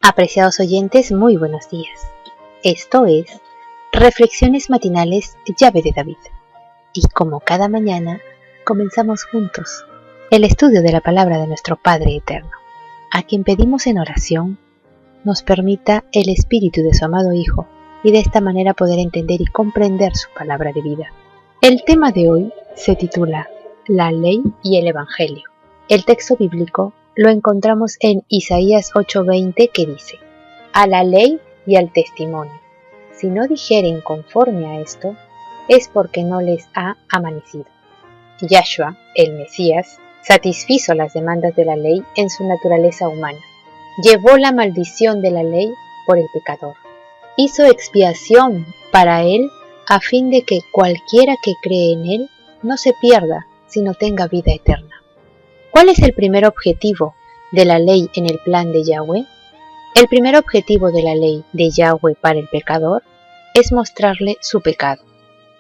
Apreciados oyentes, muy buenos días. Esto es Reflexiones Matinales Llave de David. Y como cada mañana, comenzamos juntos el estudio de la palabra de nuestro Padre Eterno, a quien pedimos en oración nos permita el Espíritu de su amado Hijo y de esta manera poder entender y comprender su palabra de vida. El tema de hoy se titula La Ley y el Evangelio. El texto bíblico lo encontramos en Isaías 8:20 que dice: a la ley y al testimonio. Si no dijeren conforme a esto, es porque no les ha amanecido. Yahshua, el Mesías, satisfizo las demandas de la ley en su naturaleza humana. Llevó la maldición de la ley por el pecador. Hizo expiación para él a fin de que cualquiera que cree en él no se pierda, sino tenga vida eterna. ¿Cuál es el primer objetivo de la ley en el plan de Yahweh? El primer objetivo de la ley de Yahweh para el pecador es mostrarle su pecado.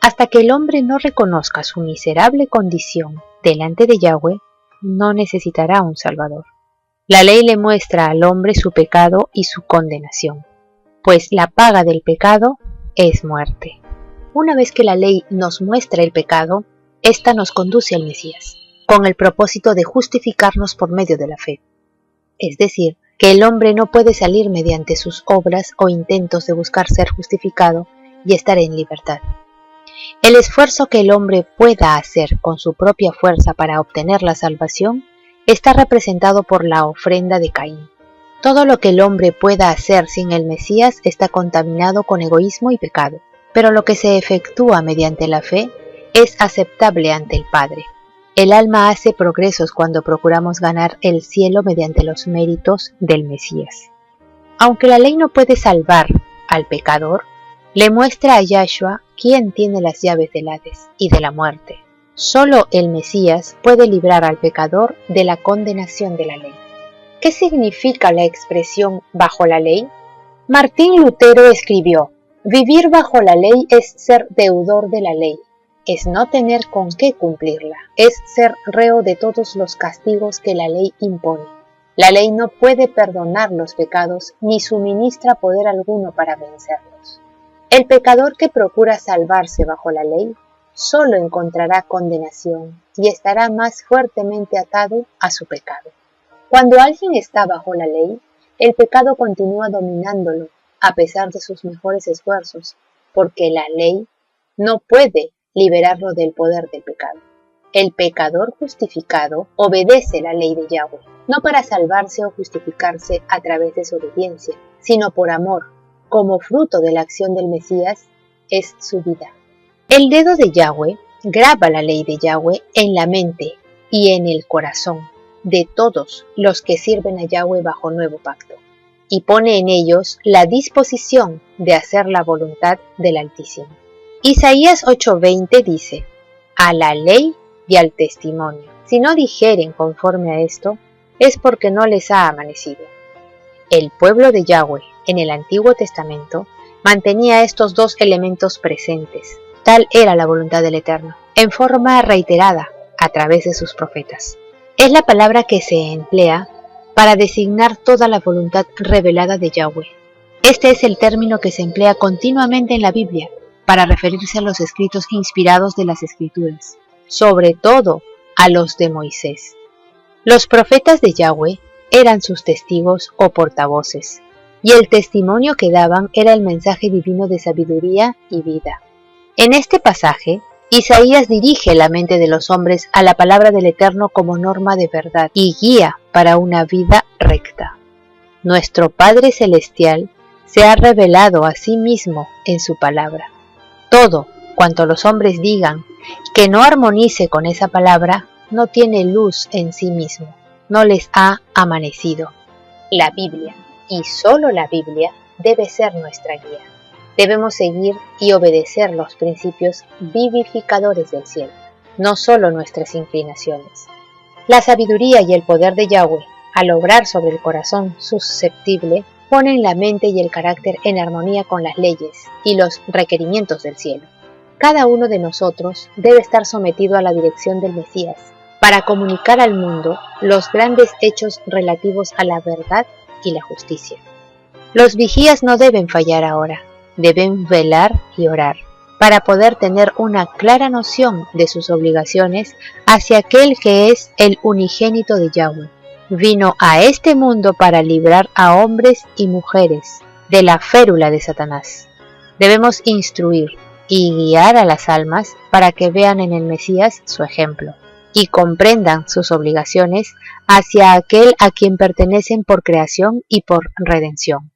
Hasta que el hombre no reconozca su miserable condición delante de Yahweh, no necesitará un Salvador. La ley le muestra al hombre su pecado y su condenación, pues la paga del pecado es muerte. Una vez que la ley nos muestra el pecado, ésta nos conduce al Mesías, con el propósito de justificarnos por medio de la fe. Es decir, que el hombre no puede salir mediante sus obras o intentos de buscar ser justificado y estar en libertad. El esfuerzo que el hombre pueda hacer con su propia fuerza para obtener la salvación está representado por la ofrenda de Caín. Todo lo que el hombre pueda hacer sin el Mesías está contaminado con egoísmo y pecado, pero lo que se efectúa mediante la fe es aceptable ante el Padre. El alma hace progresos cuando procuramos ganar el cielo mediante los méritos del Mesías. Aunque la ley no puede salvar al pecador, le muestra a Yahshua quién tiene las llaves del Hades y de la muerte. Solo el Mesías puede librar al pecador de la condenación de la ley. ¿Qué significa la expresión bajo la ley? Martín Lutero escribió: vivir bajo la ley es ser deudor de la ley. Es no tener con qué cumplirla, es ser reo de todos los castigos que la ley impone. La ley no puede perdonar los pecados ni suministra poder alguno para vencerlos. El pecador que procura salvarse bajo la ley solo encontrará condenación y estará más fuertemente atado a su pecado. Cuando alguien está bajo la ley, el pecado continúa dominándolo a pesar de sus mejores esfuerzos, porque la ley no puede liberarlo del poder del pecado. El pecador justificado obedece la ley de Yahweh, no para salvarse o justificarse a través de su obediencia, sino por amor, como fruto de la acción del Mesías, es su vida. El dedo de Yahweh graba la ley de Yahweh en la mente y en el corazón de todos los que sirven a Yahweh bajo nuevo pacto, y pone en ellos la disposición de hacer la voluntad del Altísimo. Isaías 8:20 dice: a la ley y al testimonio. Si no dijeren conforme a esto, es porque no les ha amanecido. El pueblo de Yahweh en el Antiguo Testamento mantenía estos dos elementos presentes. Tal era la voluntad del Eterno, en forma reiterada a través de sus profetas. Es la palabra que se emplea para designar toda la voluntad revelada de Yahweh. Este es el término que se emplea continuamente en la Biblia para referirse a los escritos inspirados de las Escrituras, sobre todo a los de Moisés. Los profetas de Yahweh eran sus testigos o portavoces, y el testimonio que daban era el mensaje divino de sabiduría y vida. En este pasaje, Isaías dirige la mente de los hombres a la palabra del Eterno como norma de verdad y guía para una vida recta. Nuestro Padre Celestial se ha revelado a sí mismo en su palabra. Todo cuanto los hombres digan que no armonice con esa palabra no tiene luz en sí mismo, no les ha amanecido. La Biblia, y solo la Biblia, debe ser nuestra guía. Debemos seguir y obedecer los principios vivificadores del cielo, no solo nuestras inclinaciones. La sabiduría y el poder de Yahweh, al obrar sobre el corazón susceptible, ponen la mente y el carácter en armonía con las leyes y los requerimientos del cielo. Cada uno de nosotros debe estar sometido a la dirección del Mesías para comunicar al mundo los grandes hechos relativos a la verdad y la justicia. Los vigías no deben fallar ahora, deben velar y orar, para poder tener una clara noción de sus obligaciones hacia aquel que es el unigénito de Yahweh. Vino a este mundo para librar a hombres y mujeres de la férula de Satanás. Debemos instruir y guiar a las almas para que vean en el Mesías su ejemplo y comprendan sus obligaciones hacia aquel a quien pertenecen por creación y por redención.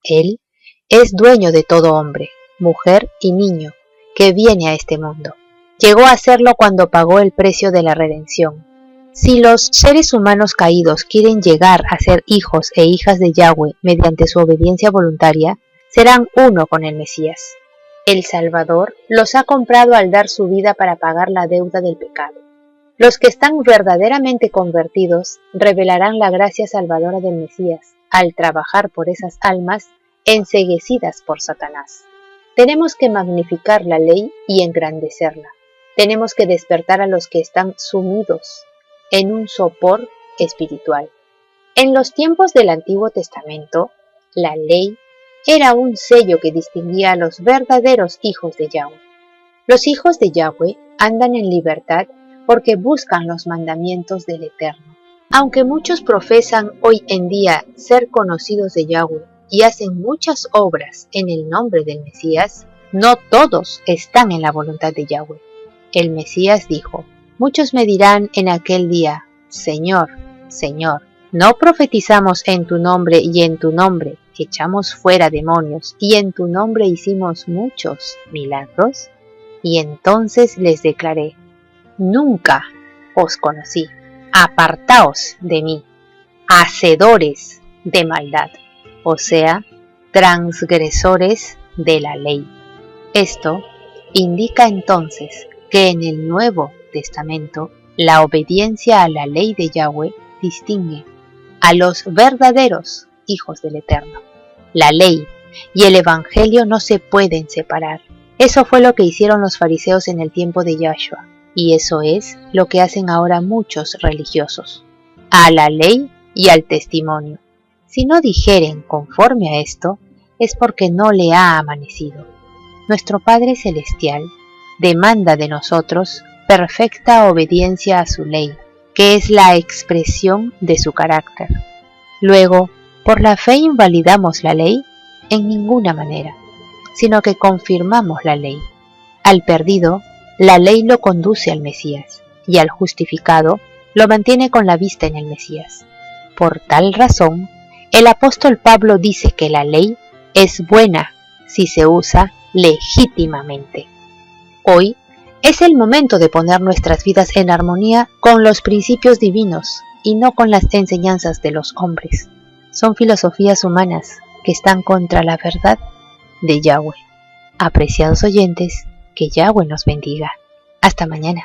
Él es dueño de todo hombre, mujer y niño que viene a este mundo. Llegó a serlo cuando pagó el precio de la redención. Si los seres humanos caídos quieren llegar a ser hijos e hijas de Yahweh mediante su obediencia voluntaria, serán uno con el Mesías. El Salvador los ha comprado al dar su vida para pagar la deuda del pecado. Los que están verdaderamente convertidos revelarán la gracia salvadora del Mesías al trabajar por esas almas enceguecidas por Satanás. Tenemos que magnificar la ley y engrandecerla. Tenemos que despertar a los que están sumidos en un sopor espiritual. En los tiempos del Antiguo Testamento, la ley era un sello que distinguía a los verdaderos hijos de Yahweh. Los hijos de Yahweh andan en libertad porque buscan los mandamientos del Eterno. Aunque muchos profesan hoy en día ser conocidos de Yahweh y hacen muchas obras en el nombre del Mesías, no todos están en la voluntad de Yahweh. El Mesías dijo: muchos me dirán en aquel día: Señor, Señor, ¿no profetizamos en tu nombre y en tu nombre echamos fuera demonios y en tu nombre hicimos muchos milagros? Y entonces les declaré: nunca os conocí, apartaos de mí, hacedores de maldad, o sea, transgresores de la ley. Esto indica entonces que en el Nuevo Testamento la obediencia a la ley de Yahweh distingue a los verdaderos hijos del Eterno. La ley y el Evangelio no se pueden separar. Eso fue lo que hicieron los fariseos en el tiempo de Yahshua, y eso es lo que hacen ahora muchos religiosos. A la ley y al testimonio. Si no dijeren conforme a esto, es porque no le ha amanecido. Nuestro Padre Celestial demanda de nosotros perfecta obediencia a su ley, que es la expresión de su carácter. Luego, ¿por la fe invalidamos la ley? En ninguna manera, sino que confirmamos la ley. Al perdido, la ley lo conduce al Mesías, y al justificado lo mantiene con la vista en el Mesías. Por tal razón, el apóstol Pablo dice que la ley es buena si se usa legítimamente. Hoy es el momento de poner nuestras vidas en armonía con los principios divinos y no con las enseñanzas de los hombres. Son filosofías humanas que están contra la verdad de Yahweh. Apreciados oyentes, que Yahweh nos bendiga. Hasta mañana.